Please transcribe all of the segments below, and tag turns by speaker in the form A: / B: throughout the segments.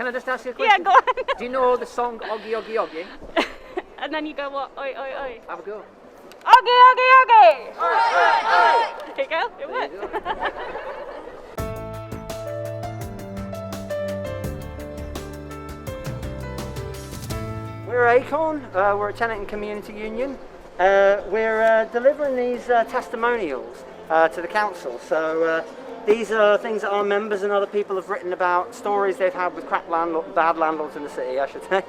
A: Can I just ask you a question?
B: Yeah, go on.
A: Do you know the song Oggy Oggy Oggy?
B: And then you go, what? Oi, oi, oi.
A: Have a go.
B: Oggy, oggy, oggy! There you go, it worked.
C: We're ACORN, we're a tenant and community union. We're delivering these testimonials to the council. So these are things that our members and other people have written about, stories they've had with bad landlords in the city, I should say.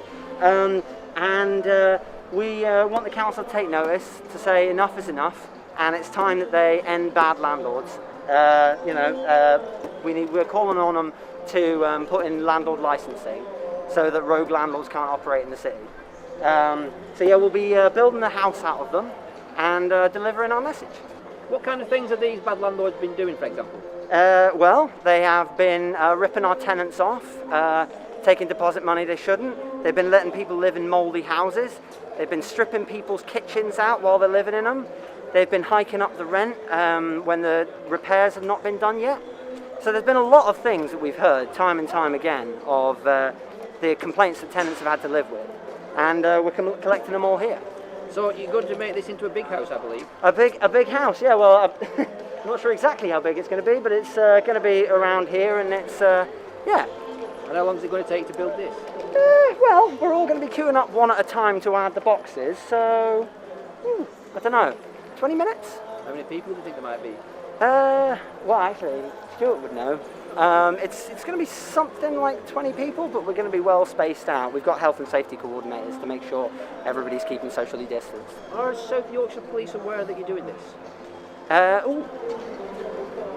C: We want the council to take notice, to say enough is enough, and it's time that they end bad landlords. We're calling on them to put in landlord licensing so that rogue landlords can't operate in the city. We'll be building a house out of them and delivering our message.
A: What kind of things have these bad landlords been doing, for example?
C: Well, they have been ripping our tenants off, taking deposit money they shouldn't. They've been letting people live in mouldy houses. They've been stripping people's kitchens out while they're living in them. They've been hiking up the rent when the repairs have not been done yet. So there's been a lot of things that we've heard time and time again of the complaints that tenants have had to live with. And we're collecting them all here.
A: So you're going to make this into a big house, I believe?
C: A big house, yeah. Well, I'm not sure exactly how big it's going to be, but it's going to be around here, and it's, yeah.
A: And how long is it going to take to build this?
C: Well, we're all going to be queuing up one at a time to add the boxes, so, I don't know, 20 minutes?
A: How many people do you think there might be?
C: Well, actually, Stuart would know. It's going to be something like 20 people, but we're going to be well spaced out. We've got health and safety coordinators to make sure everybody's keeping socially distanced.
A: Are South Yorkshire Police aware that you're doing this?
C: Ooh.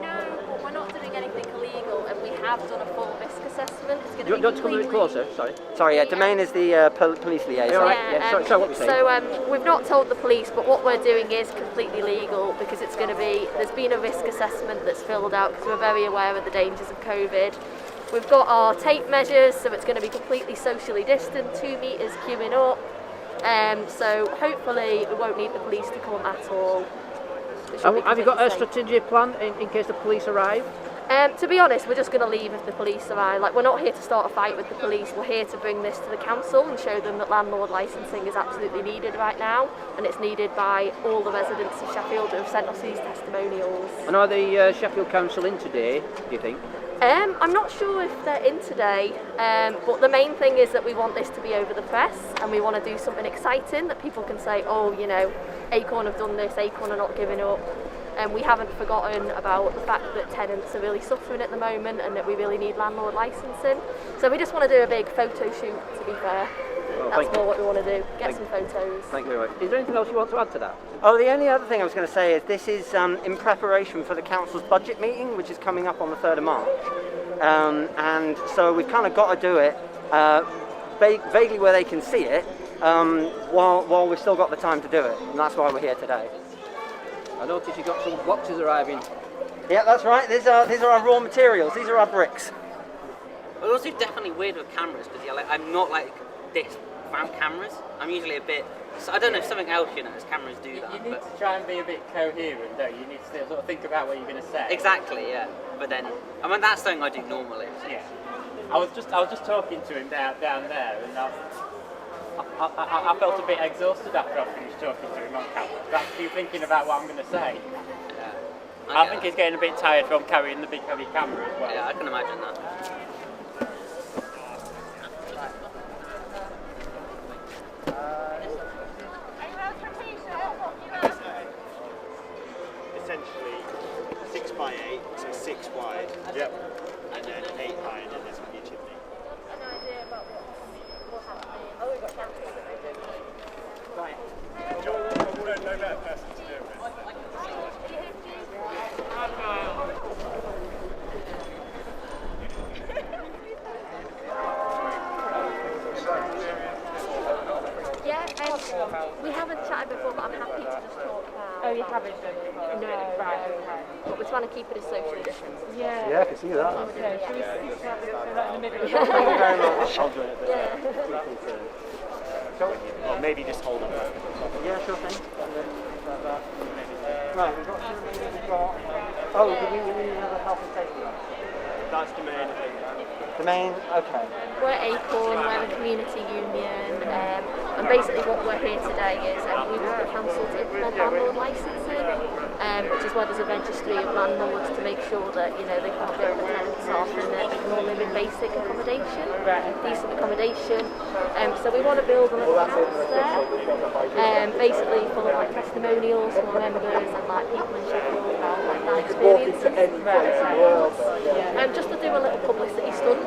D: No, but we're not doing anything illegal, and we have done a full risk assessment. It's going
A: Do you want to come a bit closer? Sorry.
C: Sorry, Domain is the police liaison.
A: All right. Yeah. Sorry, what were you saying?
D: So we've not told the police, but what we're doing is completely legal because it's going to be. There's been a risk assessment that's filled out because we're very aware of the dangers of COVID. We've got our tape measures, so it's going to be completely socially distant, 2 meters queuing up. So hopefully we won't need the police to come at all.
A: Have you got a strategic plan in case the police arrive?
D: To be honest, we're just going to leave if the police arrive. Like, we're not here to start a fight with the police. We're here to bring this to the council and show them that landlord licensing is absolutely needed right now, and it's needed by all the residents of Sheffield who have sent us these testimonials.
A: And are the Sheffield Council in today, do you think?
D: I'm not sure if they're in today, but the main thing is that we want this to be over the press, and we want to do something exciting that people can say, oh, you know, ACORN have done this, ACORN are not giving up. And we haven't forgotten about the fact that tenants are really suffering at the moment and that we really need landlord licensing. So we just want to do a big photo shoot, to be fair.
A: Well,
D: that's more what we want to do, get some photos.
A: Thank you very much. Is there anything else you want to add to that?
C: Oh, the only other thing I was going to say is this is in preparation for the council's budget meeting, which is coming up on the 3rd of March. And so we've kind of got to do it vaguely where they can see it while we've still got the time to do it. And that's why we're here today.
A: I noticed you got some boxes arriving.
C: Yeah, that's right. These are our raw materials. These are our bricks.
E: But also definitely weird with cameras because I'm not like this around cameras. I'm usually a bit. So I don't know if something else, as cammers do that.
F: You need to try and be a bit coherent, don't you? You need to sort of think about what you're going to say.
E: Exactly, yeah. But then, that's something I do normally. So.
F: Yeah. I was just talking to him down there, and I felt a bit exhausted after I finished talking to him on camera. That's you thinking about what I'm going to say.
E: Yeah.
F: I think he's getting a bit tired from carrying the big heavy camera as well.
E: Yeah, I can imagine that.
G: Essentially 6 by 8, so 6 wide.
F: Yep.
G: And then 8 high, and then there's a new chimney.
D: An idea about what's happening. Oh, we've got cameras.
C: Right.
G: No better person to do it with.
D: Yeah, we haven't chatted before, but I'm happy to just talk about.
B: Oh, you haven't done it before?
D: No,
B: Right, okay.
D: but we're trying to keep it as socially distant.
B: Yeah.
C: Yeah, I can see that.
B: Okay, should we sit right in the middle?
C: Thank you very much.
G: I'll do it. Or maybe just hold on.
C: Yeah, sure thing. Right, we've got. Oh, do we need another health and safety officer?
G: That's the main thing.
C: The main, okay.
D: We're ACORN, we're a community union, and basically what we're here today is we want the council to implement landlord licensing, which is why there's a registry of landlords to make sure that they can't build the tenants off and that they can all live in basic accommodation, decent accommodation. So we want to build a little house there, basically full of like testimonials from members and like people in Sheffield about like that experiences. Just to do a little publicity stunt.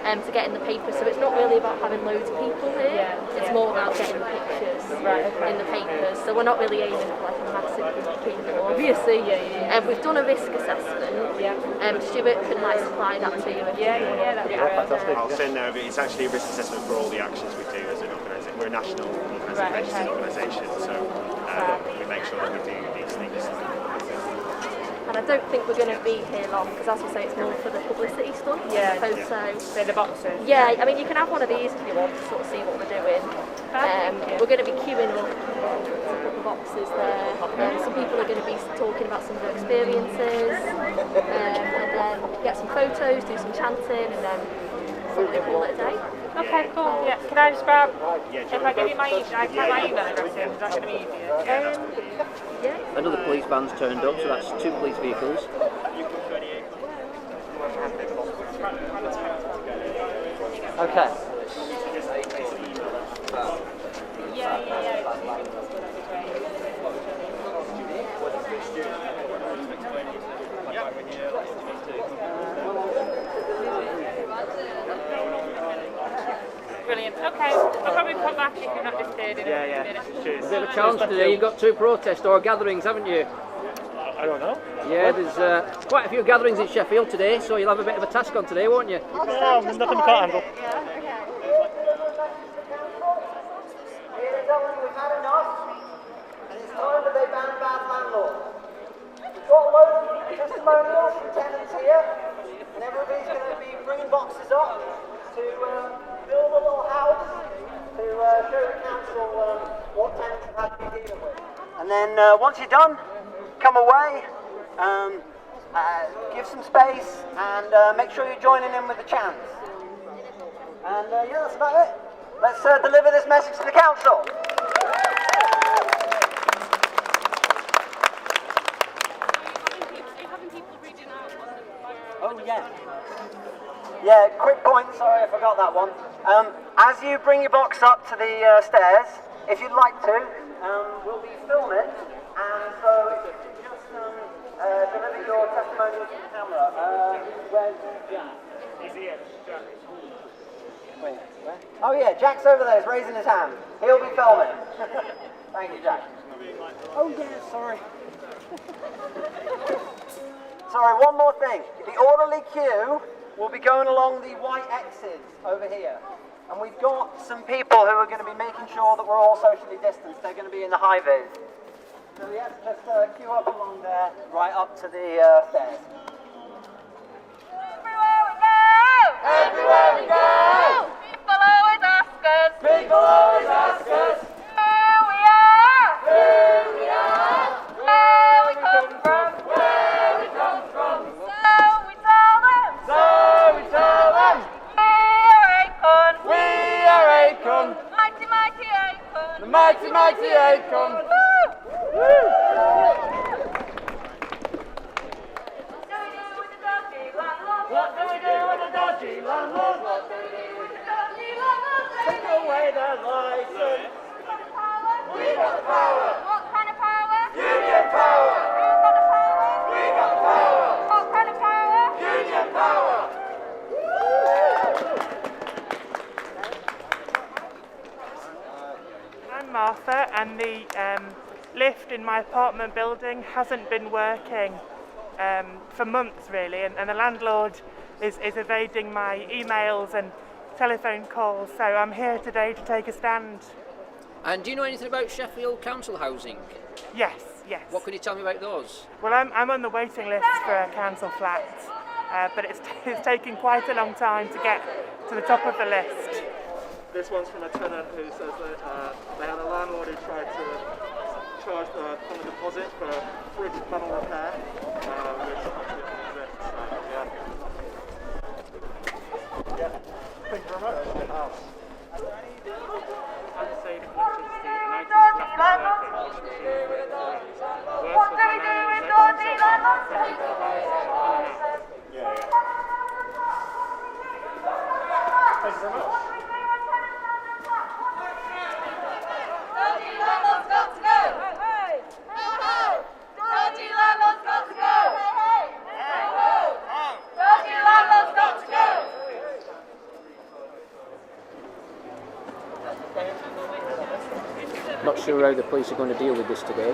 D: To get in the paper, so it's not really about having loads of people here, it's more about getting the pictures in the papers, so we're not really aiming for like a massive group of people, obviously. We've done a risk assessment, Stuart can like supply that to you if you want.
G: That'd be fantastic. I'll send over, it's actually a risk assessment for all the actions we do as an organisation. We're a national registered organisation, so we make sure that we do these things.
D: And I don't think we're going to be here long because, as we say, it's more for the publicity stuff.
B: Yeah.
D: The photo.
B: So the boxes.
D: Yeah, I mean, you can have one of these if you want to sort of see what we're doing. We're going to be queuing up to put the boxes there. Some people are going to be talking about some of their experiences, and then get some photos, do some chanting, and then probably call it a day.
B: Okay, cool. Yeah. Can I just grab? If I give you my email address in, is that going to be easier?
D: Yeah.
A: Another police van's turned up, so that's 2 police vehicles.
C: Okay.
B: Brilliant. Okay, I'll probably come back if you're not disturbed in a minute.
G: Cheers.
A: A bit of a challenge today. You've got 2 protests or gatherings, haven't you?
G: I don't know.
A: Yeah, there's quite a few gatherings in Sheffield today, so you'll have a bit of a task on today, won't you?
G: No, there's nothing we can't handle.
C: We've had enough, and it's time that they ban bad landlords. We've got loads of testimonials from tenants here, and everybody's going to be bringing boxes up to build a little house to show the council what tenants have had to be dealing with. And then once you're done, come away, give some space, and make sure you're joining in with the chants. And yeah, that's about it. Let's deliver this message to the council. Oh yeah. Yeah, quick point, sorry I forgot that one. As you bring your box up to the stairs, if you'd like to, we'll be filming, and so if you could just deliver your testimonials to the camera. Where's Jack?
G: He's here, Jack.
C: Wait, where? Oh yeah, Jack's over there, he's raising his hand. He'll be filming. Thank you, Jack. Oh yeah, sorry. Sorry, one more thing. The orderly queue will be going along the white X's over here. And we've got some people who are going to be making sure that we're all socially distanced. They're going to be in the high vis. So yeah, just queue up along there, right up to the stairs.
B: Everywhere we go!
C: Everywhere we go!
B: People always ask us!
C: People always ask us
B: Who we are!
C: who we are,
B: Where we come from!
C: where we come from.
B: So we tell them!
C: So we tell them
B: We are ACORN!
C: we are ACORN,
B: Mighty, mighty ACORN!
C: the mighty, mighty ACORN. What do we do with the dodgy landlords? What do we do with the dodgy landlords? Take away their license. We got the power.
B: What kind of power?
C: Union power.
B: Who's got the power?
C: We got the power.
B: What kind of power?
C: Union power.
H: I'm Martha, and the lift in my apartment building hasn't been working for months really, and the landlord is evading my emails and telephone calls, so I'm here today to take a stand.
A: And do you know anything about Sheffield Council housing?
H: Yes.
A: What can you tell me about those?
H: Well, I'm on the waiting list for a council flat, but it's taking quite a long time to get to the top of the list.
I: This one's from a tenant who says that they had a landlord who tried to charge them a deposit for fridge panel repair, which actually doesn't exist. So, yeah.
A: Not sure how the police are going to deal with this today.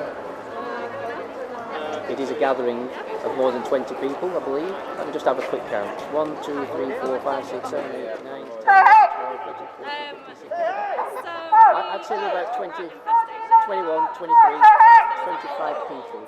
A: It is a gathering of more than 20 people, I believe. Let me just have a quick count. 1, 2, 3, 4, 5, 6, 7, 8, 9, 10, 12, 13, 14, 15, 16. I'd say there are about 20, 21, 23, 25 people.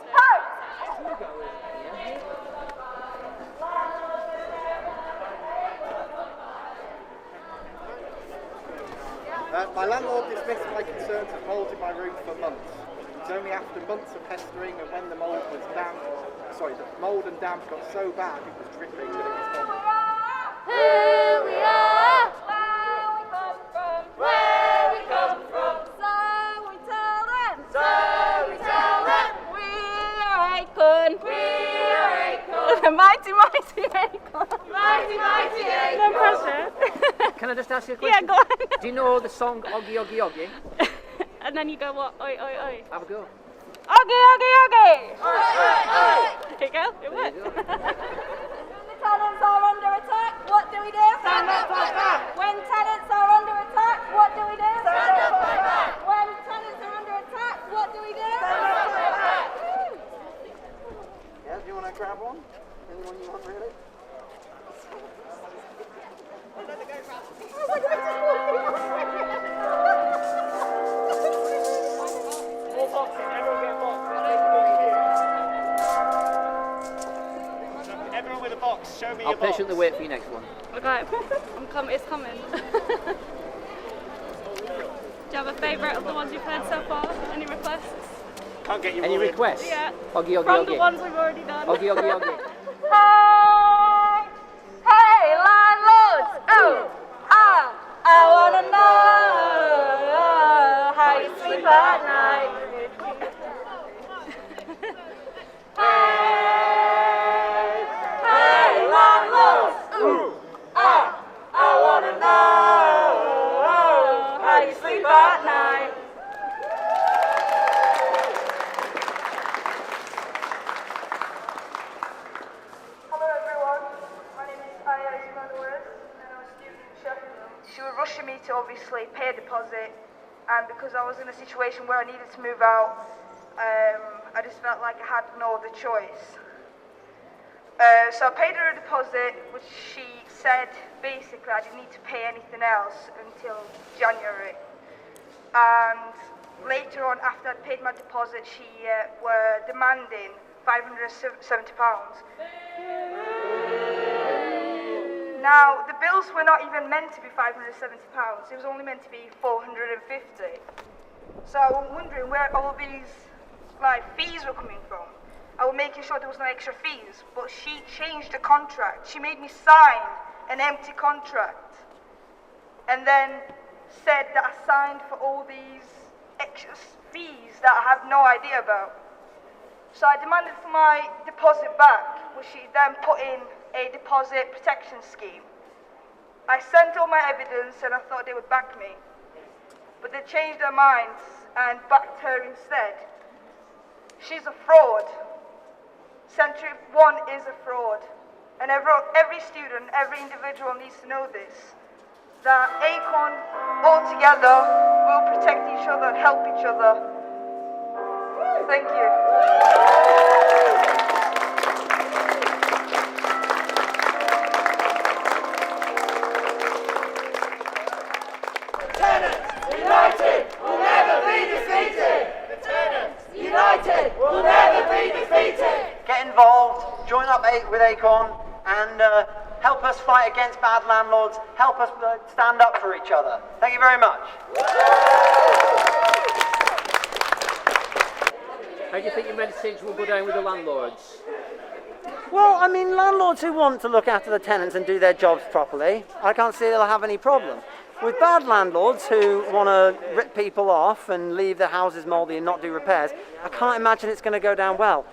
I: My landlord dismissed my concerns of mould in my room for months. It's only after months of pestering and when the mould was damp, the mould and damp got so bad it was dripping that it was gone.
D: Here we are, where we come from, where we come from. So we tell them, we are ACORN, mighty, mighty ACORN, mighty, mighty ACORN.
B: No pressure.
A: Can I just ask you a question?
B: Yeah, go on.
A: Do you know the song Oggy Oggy Oggy?
B: And then you go what? Oi, oi, oi.
A: Have a go.
B: Oggy, oggy, oggy. Oi, oi, oi. There you go. It worked.
D: When the tenants are under attack, what do we do? Stand up, fight back. When tenants are under attack, what do we do? Stand up, fight back. When tenants are under attack, what do we do? Stand up, fight back.
I: Yeah, do you want to grab one? Anyone you want, really?
F: More boxes, everyone get a box. Everyone with a box, show me
A: I'll
F: your box.
A: patiently wait for your next one.
B: Okay, it's coming. Do you have a favourite of the ones you've heard so far? Any requests?
F: Can't get you
A: Any
F: all in.
A: requests?
B: Yeah.
A: Oggy Oggy
B: From the
A: Oggy.
B: ones we've already done.
A: Oggy Oggy Oggy.
D: Hey, landlords! Ooh, I wanna know how you sleep at night. Hey, landlords! Ooh, I wanna know how you sleep at night.
J: Hello everyone, my name is Landlords and I'm a student in Sheffield. She was rushing me to obviously pay a deposit, and because I was in a situation where I needed to move out, I just felt like I had no other choice. So I paid her a deposit, which she said basically I didn't need to pay anything else until January. And later on, after I'd paid my deposit, she were demanding £570. Now, the bills were not even meant to be £570, it was only meant to be £450. So I was wondering where all these fees were coming from. I was making sure there was no extra fees, but she changed the contract. She made me sign an empty contract and then said that I signed for all these extra fees that I have no idea about. So I demanded for my deposit back, which she then put in a deposit protection scheme. I sent all my evidence and I thought they would back me, but they changed their minds and backed her instead. She's a fraud. Century 1 is a fraud, and every student, every individual needs to know this, that ACORN all together will protect each other and help each other. Thank you.
D: United will never be defeated! United will never be defeated!
C: Get involved, join up with ACORN, and help us fight against bad landlords, help us stand up for each other. Thank you very much.
A: How do you think your message will go down with the landlords?
C: Well, I mean, landlords who want to look after the tenants and do their jobs properly, I can't see they'll have any problem. With bad landlords who want to rip people off and leave their houses mouldy and not do repairs, I can't imagine it's going to go down well.